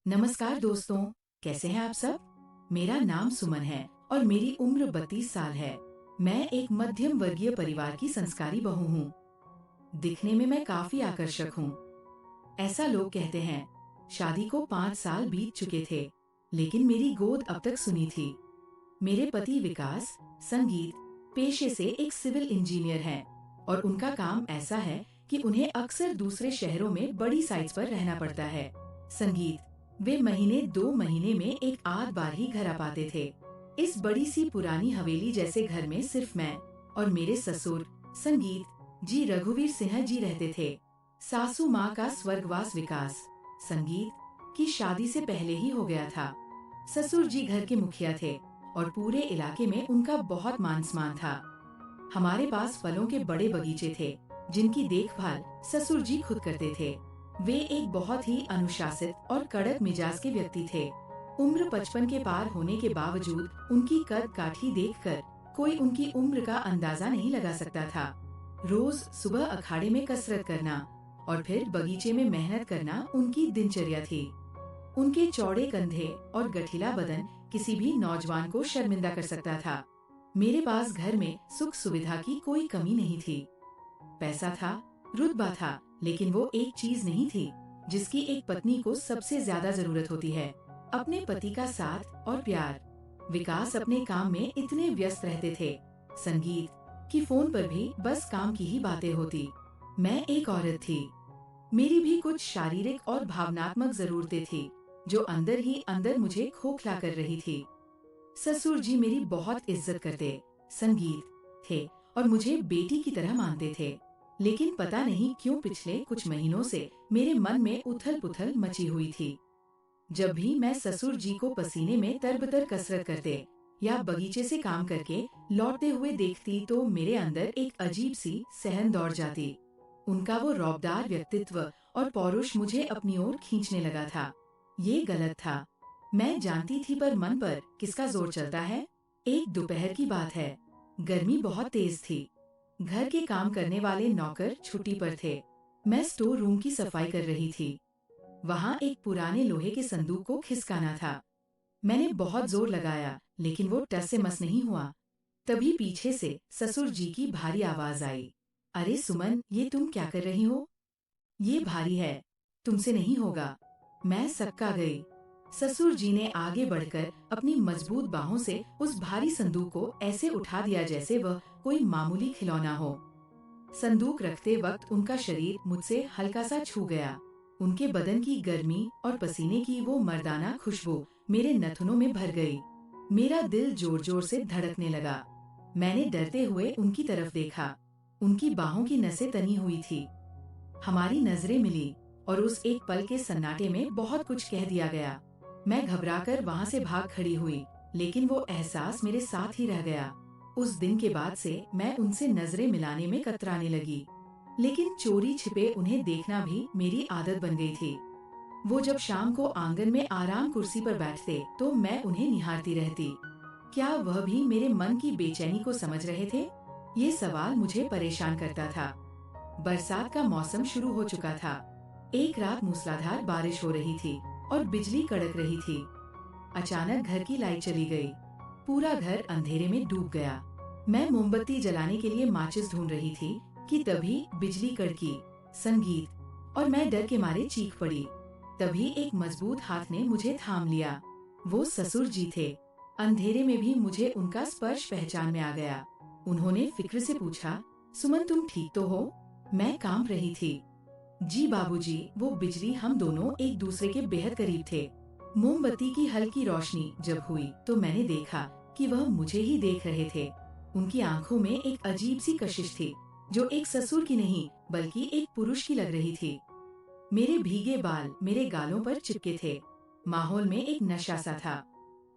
नमस्कार दोस्तों, कैसे हैं आप सब। मेरा नाम सुमन है और मेरी उम्र 32 साल है। मैं एक मध्यम वर्गीय परिवार की संस्कारी बहू हूँ। दिखने में मैं काफी आकर्षक हूँ। ऐसा लोग कहते हैं। शादी को 5 साल बीत चुके थे, लेकिन मेरी गोद अब तक सुनी थी। मेरे पति विकास संगीत पेशे से एक सिविल इंजीनियर हैं और उनका काम ऐसा है कि उन्हें अक्सर दूसरे शहरों में बड़ी साइट्स पर रहना पड़ता है। संगीत वे महीने 2 महीने में एक आध बार ही घर आ पाते थे। इस बड़ी सी पुरानी हवेली जैसे घर में सिर्फ मैं और मेरे ससुर संगीत जी रघुवीर सिंह जी रहते थे। सासू माँ का स्वर्गवास विकास संगीत की शादी से पहले ही हो गया था। ससुर जी घर के मुखिया थे और पूरे इलाके में उनका बहुत मान सम्मान था। हमारे पास फलों के बड़े बगीचे थे, जिनकी देखभाल ससुर जी खुद करते थे। वे एक बहुत ही अनुशासित और कड़क मिजाज के व्यक्ति थे। उम्र 55 के पार होने के बावजूद उनकी कद काठी देखकर कोई उनकी उम्र का अंदाजा नहीं लगा सकता था। रोज सुबह अखाड़े में कसरत करना और फिर बगीचे में मेहनत करना उनकी दिनचर्या थी। उनके चौड़े कंधे और गठीला बदन किसी भी नौजवान को शर्मिंदा कर सकता था। मेरे पास घर में सुख सुविधा की कोई कमी नहीं थी। पैसा था, रुतबा था, लेकिन वो एक चीज नहीं थी जिसकी एक पत्नी को सबसे ज्यादा जरूरत होती है, अपने पति का साथ और प्यार। विकास अपने काम में इतने व्यस्त रहते थे, संगीत की फोन पर भी बस काम की ही बातें होती। मैं एक औरत थी, मेरी भी कुछ शारीरिक और भावनात्मक जरूरतें थी जो अंदर ही अंदर मुझे खोखला कर रही थी। ससुर जी मेरी बहुत इज्जत करते संगीत थे और मुझे बेटी की तरह मानते थे, लेकिन पता नहीं क्यों पिछले कुछ महीनों से मेरे मन में उथल पुथल मची हुई थी। जब भी मैं ससुर जी को पसीने में तरबतर कसरत करते या बगीचे से काम करके लौटते हुए देखती तो मेरे अंदर एक अजीब सी सहन दौड़ जाती। उनका वो रौबदार व्यक्तित्व और पौरुष मुझे अपनी ओर खींचने लगा था। ये गलत था, मैं जानती थी, पर मन पर किसका जोर चलता है। एक दोपहर की बात है, गर्मी बहुत तेज थी। घर के काम करने वाले नौकर छुट्टी पर थे। मैं स्टोर रूम की सफाई कर रही थी। वहाँ एक पुराने लोहे के संदूक को खिसकाना था। मैंने बहुत जोर लगाया, लेकिन वो टस से मस नहीं हुआ। तभी पीछे से ससुर जी की भारी आवाज आई, अरे सुमन, ये तुम क्या कर रही हो? ये भारी है, तुमसे नहीं होगा। मैं सक्का गई। ससुर जी ने आगे बढ़कर अपनी मजबूत बाहों से उस भारी संदूक को ऐसे उठा दिया जैसे वह कोई मामूली खिलौना हो। संदूक रखते वक्त उनका शरीर मुझसे हल्का सा छू गया। उनके बदन की गर्मी और पसीने की वो मर्दाना खुशबू मेरे नथुनों में भर गई। मेरा दिल जोर जोर से धड़कने लगा। मैंने डरते हुए उनकी तरफ देखा। उनकी बाहों की नसें तनी हुई थी। हमारी नजरें मिली और उस एक पल के सन्नाटे में बहुत कुछ कह दिया गया। मैं घबराकर वहाँ से भाग खड़ी हुई, लेकिन वो एहसास मेरे साथ ही रह गया। उस दिन के बाद से मैं उनसे नजरें मिलाने में कतराने लगी, लेकिन चोरी छिपे उन्हें देखना भी मेरी आदत बन गई थी। वो जब शाम को आंगन में आराम कुर्सी पर बैठते तो मैं उन्हें निहारती रहती। क्या वह भी मेरे मन की बेचैनी को समझ रहे थे? ये सवाल मुझे परेशान करता था। बरसात का मौसम शुरू हो चुका था। एक रात मूसलाधार बारिश हो रही थी और बिजली कड़क रही थी। अचानक घर की लाइट चली गई। पूरा घर अंधेरे में डूब गया। मैं मोमबत्ती जलाने के लिए माचिस ढूंढ रही थी कि तभी बिजली कड़की, संगीत और मैं डर के मारे चीख पड़ी। तभी एक मजबूत हाथ ने मुझे थाम लिया। वो ससुर जी थे। अंधेरे में भी मुझे उनका स्पर्श पहचान में आ गया। उन्होंने फिक्र से पूछा, सुमन, तुम ठीक तो हो? मैं कांप रही थी। जी बाबूजी, वो बिजली, हम दोनों एक दूसरे के बेहद करीब थे। मोमबत्ती की हल्की रोशनी जब हुई तो मैंने देखा कि वह मुझे ही देख रहे थे। उनकी आंखों में एक अजीब सी कशिश थी जो एक ससुर की नहीं बल्कि एक पुरुष की लग रही थी। मेरे भीगे बाल मेरे गालों पर चिपके थे। माहौल में एक नशा सा था।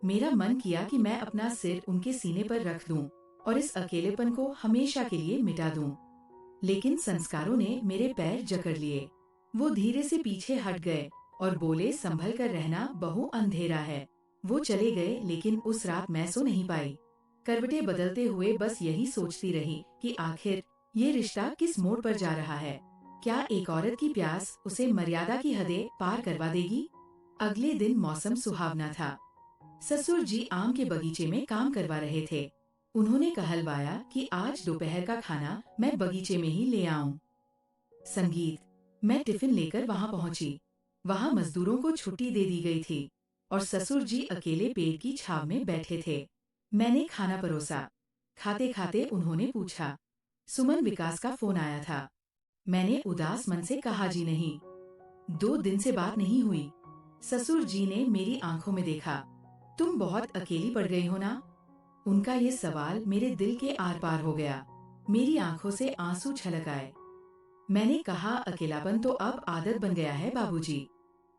मेरा मन किया कि मैं अपना सिर उनके सीने पर रख दूं और इस अकेलेपन को हमेशा के लिए मिटा दूं। लेकिन संस्कारों ने मेरे पैर जकड़ लिए। वो धीरे से पीछे हट गए और बोले, संभल कर रहना बहू, अंधेरा है। वो चले गए, लेकिन उस रात मैं सो नहीं पाई। करवटें बदलते हुए बस यही सोचती रही कि आखिर ये रिश्ता किस मोड़ पर जा रहा है। क्या एक औरत की प्यास उसे मर्यादा की हदें पार करवा देगी? अगले दिन मौसम सुहावना था। ससुर जी आम के बगीचे में काम करवा रहे थे। उन्होंने कहलवाया कि आज दोपहर का खाना मैं बगीचे में ही ले आऊं। संगीत। मैं टिफिन लेकर वहां पहुंची। वहां मजदूरों को छुट्टी दे दी गई थी और ससुर जी अकेले पेड़ की छाव में बैठे थे। मैंने खाना परोसा। खाते खाते उन्होंने पूछा, सुमन, विकास का फोन आया था। मैंने उदास मन से कहा, जी नहीं, 2 दिन से बात नहीं हुई। ससुर जी ने मेरी आंखों में देखा। तुम बहुत अकेली पड़ गई हो ना? उनका ये सवाल मेरे दिल के आर पार हो गया। मेरी आंखों से आंसू छलक आए। मैंने कहा, अकेलापन तो अब आदत बन गया है बाबूजी।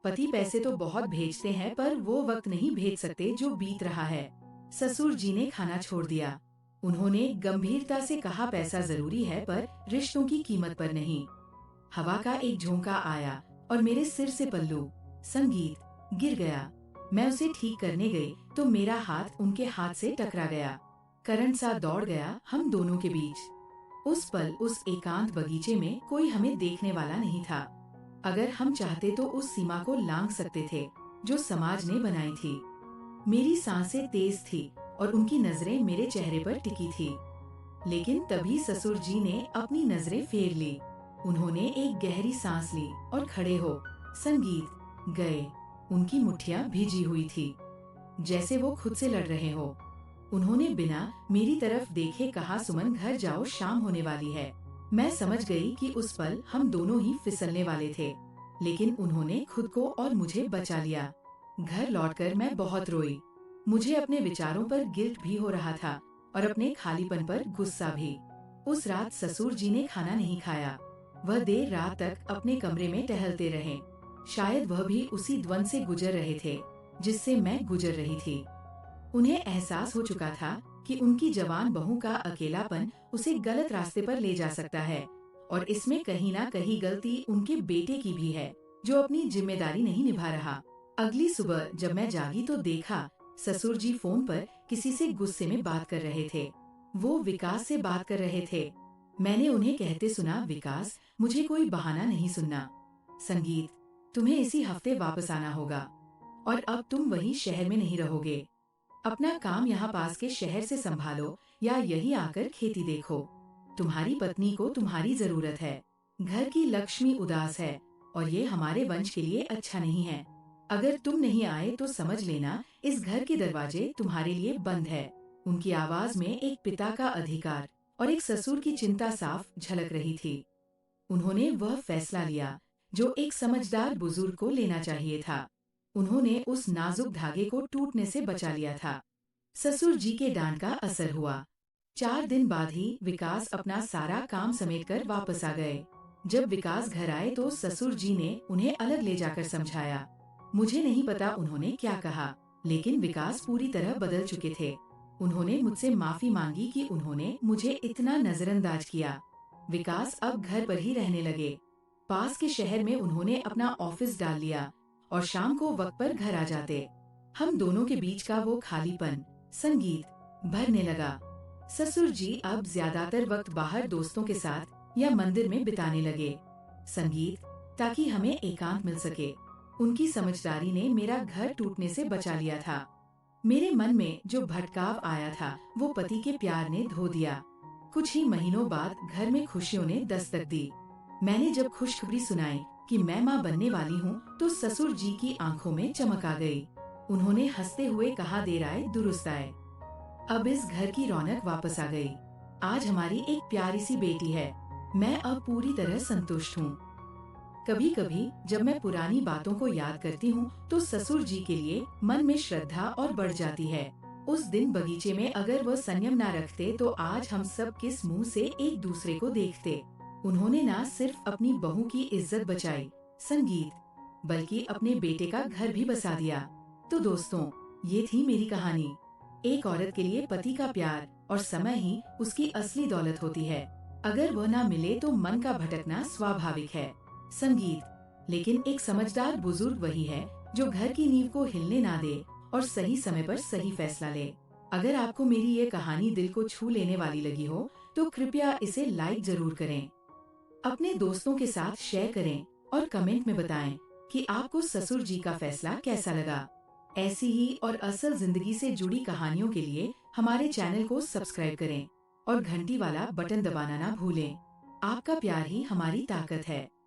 पति पैसे तो बहुत भेजते हैं पर वो वक्त नहीं भेज सकते जो बीत रहा है। ससुर जी ने खाना छोड़ दिया। उन्होंने गंभीरता से कहा, पैसा जरूरी है पर रिश्तों की कीमत पर नहीं। हवा का एक झोंका आया और मेरे सिर से पल्लू संगीत गिर गया। मैं उसे ठीक करने गई तो मेरा हाथ उनके हाथ से टकरा गया। करंट सा दौड़ गया हम दोनों के बीच। उस पल उस एकांत बगीचे में कोई हमें देखने वाला नहीं था। अगर हम चाहते तो उस सीमा को लांघ सकते थे जो समाज ने बनाई थी। मेरी सांसें तेज थी और उनकी नजरें मेरे चेहरे पर टिकी थी। लेकिन तभी ससुर जी ने अपनी नजरें फेर ली। उन्होंने एक गहरी सांस ली और खड़े हो संगीत गए। उनकी मुट्ठियां भीजी हुई थी, जैसे वो खुद से लड़ रहे हो। उन्होंने बिना मेरी तरफ देखे कहा, सुमन घर जाओ, शाम होने वाली है। मैं समझ गई कि उस पल हम दोनों ही फिसलने वाले थे, लेकिन उन्होंने खुद को और मुझे बचा लिया। घर लौटकर मैं बहुत रोई। मुझे अपने विचारों पर गिल्ट भी हो रहा था और अपने खालीपन पर गुस्सा भी। उस रात ससुर जी ने खाना नहीं खाया। वह देर रात तक अपने कमरे में टहलते रहे। शायद वह भी उसी द्वंद से गुजर रहे थे जिससे मैं गुजर रही थी। उन्हें एहसास हो चुका था कि उनकी जवान बहू का अकेलापन उसे गलत रास्ते पर ले जा सकता है और इसमें कहीं ना कहीं गलती उनके बेटे की भी है जो अपनी जिम्मेदारी नहीं निभा रहा। अगली सुबह जब मैं जागी तो देखा ससुर जी फोन पर किसी से गुस्से में बात कर रहे थे। वो विकास से बात कर रहे थे। मैंने उन्हें कहते सुना, विकास, मुझे कोई बहाना नहीं सुनना। संगीत, तुम्हें इसी हफ्ते वापस आना होगा और अब तुम वहीं शहर में नहीं रहोगे। अपना काम यहाँ पास के शहर से संभालो या यहीं आकर खेती देखो। तुम्हारी पत्नी को तुम्हारी जरूरत है। घर की लक्ष्मी उदास है और ये हमारे वंश के लिए अच्छा नहीं है। अगर तुम नहीं आए तो समझ लेना इस घर के दरवाजे तुम्हारे लिए बंद है। उनकी आवाज में एक पिता का अधिकार और एक ससुर की चिंता साफ झलक रही थी। उन्होंने वह फैसला लिया जो एक समझदार बुजुर्ग को लेना चाहिए था। उन्होंने उस नाजुक धागे को टूटने से बचा लिया था। ससुर जी के डांट का असर हुआ। 4 दिन बाद ही विकास अपना सारा काम समेटकर वापस आ गए। जब विकास घर आए तो ससुर जी ने उन्हें अलग ले जाकर समझाया। मुझे नहीं पता उन्होंने क्या कहा, लेकिन विकास पूरी तरह बदल चुके थे। उन्होंने मुझसे माफी मांगी कि उन्होंने मुझे इतना नजरअंदाज किया। विकास अब घर पर ही रहने लगे। पास के शहर में उन्होंने अपना ऑफिस डाल लिया और शाम को वक्त पर घर आ जाते। हम दोनों के बीच का वो खालीपन संगीत भरने लगा। ससुर जी अब ज्यादातर वक्त बाहर दोस्तों के साथ या मंदिर में बिताने लगे। संगीत, ताकि हमें एकांत मिल सके। उनकी समझदारी ने मेरा घर टूटने से बचा लिया था। मेरे मन में जो भटकाव आया था वो पति के प्यार ने धो दिया। कुछ ही महीनों बाद घर में खुशियों ने दस्तक दी। मैंने जब खुशखबरी सुनाई कि मैं माँ बनने वाली हूँ तो ससुर जी की आंखों में चमक आ गई। उन्होंने हंसते हुए कहा, देर आए दुरुस्त आए। अब इस घर की रौनक वापस आ गई। आज हमारी एक प्यारी सी बेटी है। मैं अब पूरी तरह संतुष्ट हूँ। कभी कभी जब मैं पुरानी बातों को याद करती हूँ तो ससुर जी के लिए मन में श्रद्धा और बढ़ जाती है। उस दिन बगीचे में अगर वो संयम न रखते तो आज हम सब किस मुंह से एक दूसरे को देखते। उन्होंने न सिर्फ अपनी बहू की इज्जत बचाई संगीत, बल्कि अपने बेटे का घर भी बसा दिया। तो दोस्तों, ये थी मेरी कहानी। एक औरत के लिए पति का प्यार और समय ही उसकी असली दौलत होती है। अगर वह ना मिले तो मन का भटकना स्वाभाविक है संगीत, लेकिन एक समझदार बुजुर्ग वही है जो घर की नींव को हिलने ना दे और सही समय पर सही फैसला ले। अगर आपको मेरी ये कहानी दिल को छू लेने वाली लगी हो तो कृपया इसे लाइक जरूर करें, अपने दोस्तों के साथ शेयर करें और कमेंट में बताएं कि आपको ससुर जी का फैसला कैसा लगा। ऐसी ही और असल जिंदगी से जुड़ी कहानियों के लिए हमारे चैनल को सब्सक्राइब करें और घंटी वाला बटन दबाना ना भूलें। आपका प्यार ही हमारी ताकत है।